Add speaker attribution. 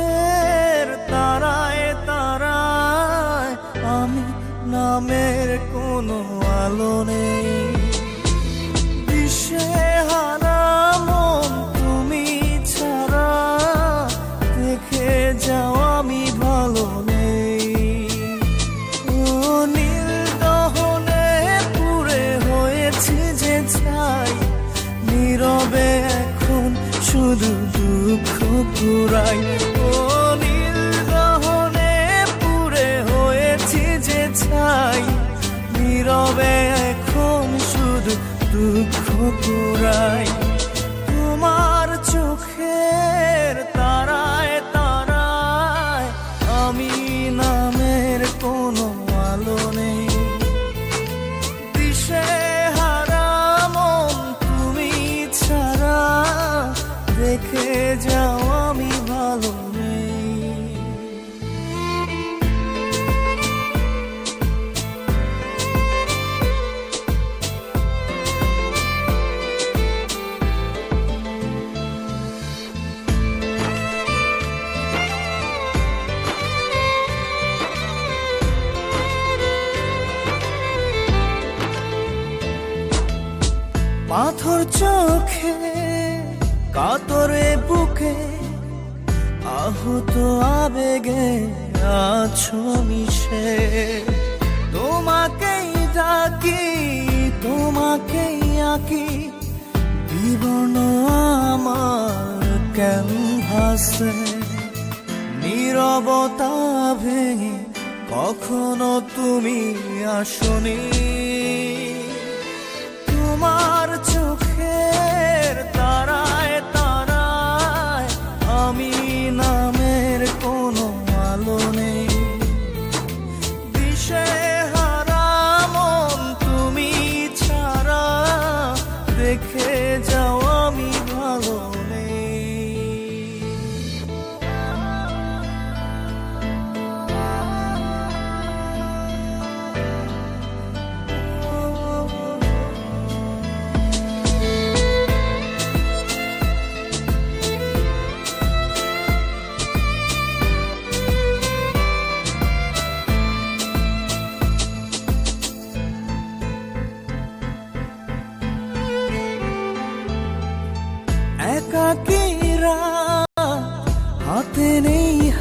Speaker 1: চোখের তারায় তারায় আমি নামের কোনো আলো নেই। দিশেহারা মন তুমি ছাড়া, দেখে যাও আমি ভালো নেই। ও নীল দহনে পুড়ে হয়েছি যে ছাই, নীরবে এখন শুধু দুঃখ পুরাই। ও নীল দহনে পুড়ে হয়েছি যে ছাই, নীরবে এখন শুধু দুঃখ পুরাই। তোমার চোখের তারায় তারায় আমি নামের কোনো আলো নেই। দিশেহারা মন তুমি ছাড়া, দেখে যাও আমি ভালো নেই। পাথর চোখে কাতরে বুকে আহত আবেগে আছো মিশে। তোমাকেই ডাকি তোমাকেই আঁকি, বিবর্ণ আমার ক্যানভাসে। নীরবতা ভেঙে কখনো তুমি আসনি। তোমার চোখের তারায় তারায় আমি নামের কোনো আলো নেই। দিশেহারা মন তুমি ছাড়া, দেখে যাও আমি ভালো নেই। একাকীরা হাতে